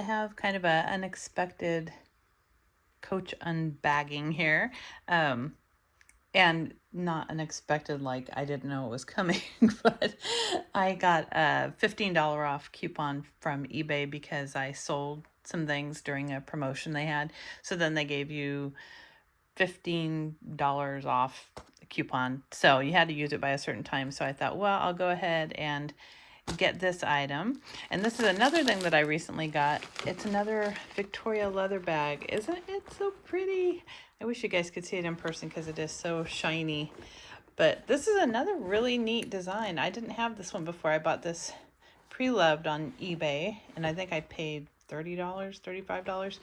have kind of a unexpected Coach unbagging here. And not unexpected, like I didn't know it was coming, but I got a $15 off coupon from eBay because I sold some things during a promotion they had. So then they gave you $15 off coupon. So you had to use it by a certain time. So I thought, well, I'll go ahead and get this item. And this is another thing that I recently got. It's another Victoria leather bag. Isn't it so pretty? I wish you guys could see it in person because it is so shiny. But this is another really neat design. I didn't have this one before. I bought this Preloved on eBay, and I think I paid $30, $35.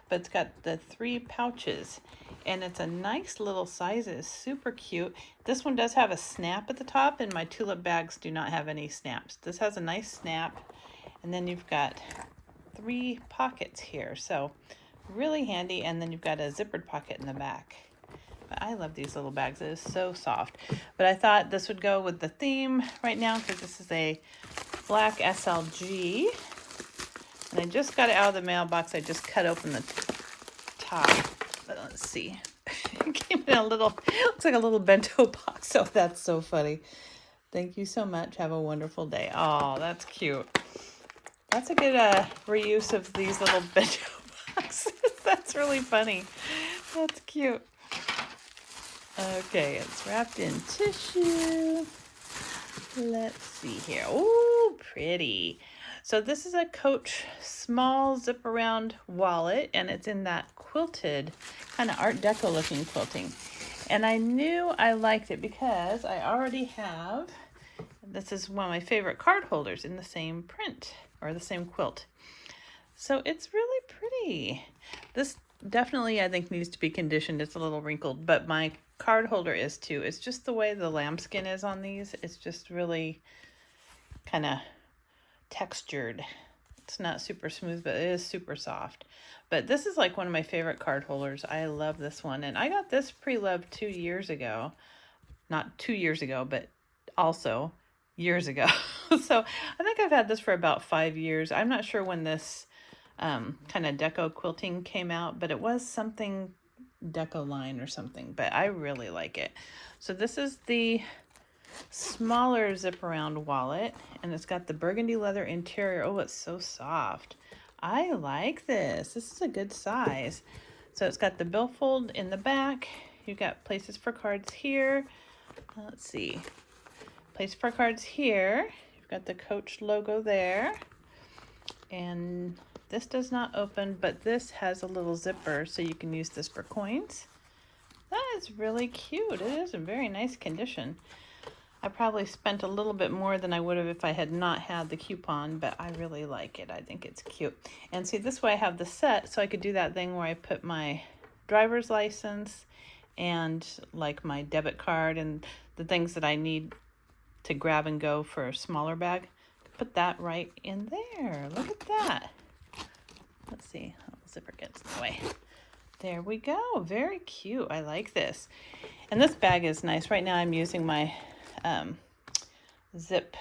But it's got the 3 pouches, and it's a nice little size. It's super cute. This one does have a snap at the top, and my tulip bags do not have any snaps. This has a nice snap, and then you've got 3 pockets here, so really handy. And then you've got a zippered pocket in the back. But I love these little bags. It is so soft. But I thought this would go with the theme right now because this is a black SLG. And I just got it out of the mailbox. I just cut open the top. But let's see. It came in a little, looks like a little bento box. Oh, that's so funny. Thank you so much. Have a wonderful day. Oh, that's cute. That's a good reuse of these little bento boxes. That's really funny. That's cute. Okay, it's wrapped in tissue. Let's see here. Oh, pretty. So this is a Coach small zip around wallet, and it's in that quilted kind of Art Deco looking quilting. And I knew I liked it because I already have, this is one of my favorite card holders in the same print or the same quilt. So it's really pretty. This definitely, I think, needs to be conditioned. It's a little wrinkled, but my card holder is too. It's just the way the lambskin is on these. It's just really kind of textured. It's not super smooth, but it is super soft. But this is like one of my favorite card holders. I love this one. And I got this pre-loved 2 years ago. Not 2 years ago, but also years ago. So I think I've had this for about 5 years. I'm not sure when this kind of deco quilting came out, but it was something deco line or something, but I really like it. So this is the smaller zip around wallet, and it's got the burgundy leather interior. Oh, it's so soft. I like this. This is a good size. So it's got the billfold in the back. You've got places for cards here. Let's see. Place for cards here. You've got the Coach logo there. And this does not open, but this has a little zipper, so you can use this for coins. That is really cute. It is in very nice condition. I probably spent a little bit more than I would have if I had not had the coupon, but I really like it. I think it's cute. And see, this way I have the set, so I could do that thing where I put my driver's license and like my debit card and the things that I need to grab and go for a smaller bag. Put that right in there. Look at that. Let's see. Oh, the zipper gets in the way. There we go. Very cute. I like this. And this bag is nice. Right now I'm using my zip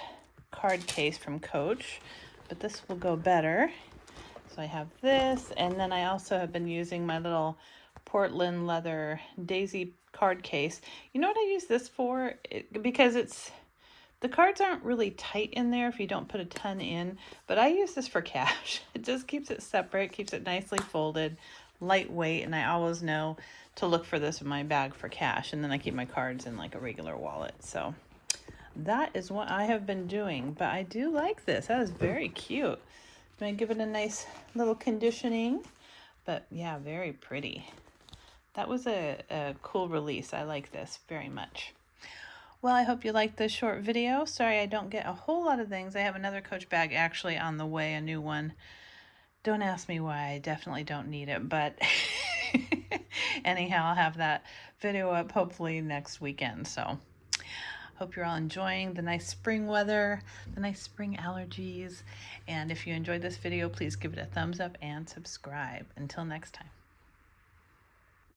card case from Coach, but this will go better. So I have this, and then I also have been using my little Portland leather daisy card case. You know what I use this for? Because the cards aren't really tight in there if you don't put a ton in, but I use this for cash. It just keeps it separate, keeps it nicely folded, lightweight, and I always know to look for this in my bag for cash, and then I keep my cards in like a regular wallet. So that is what I have been doing, but I do like this. That is very cute. I'm going to give it a nice little conditioning, but yeah, very pretty. That was a cool release. I like this very much. Well, I hope you liked this short video. Sorry I don't get a whole lot of things. I have another Coach bag actually on the way, a new one. Don't ask me why. I definitely don't need it, but anyhow, I'll have that video up hopefully next weekend. So hope you're all enjoying the nice spring weather, the nice spring allergies. And if you enjoyed this video, please give it a thumbs up and subscribe. Until next time.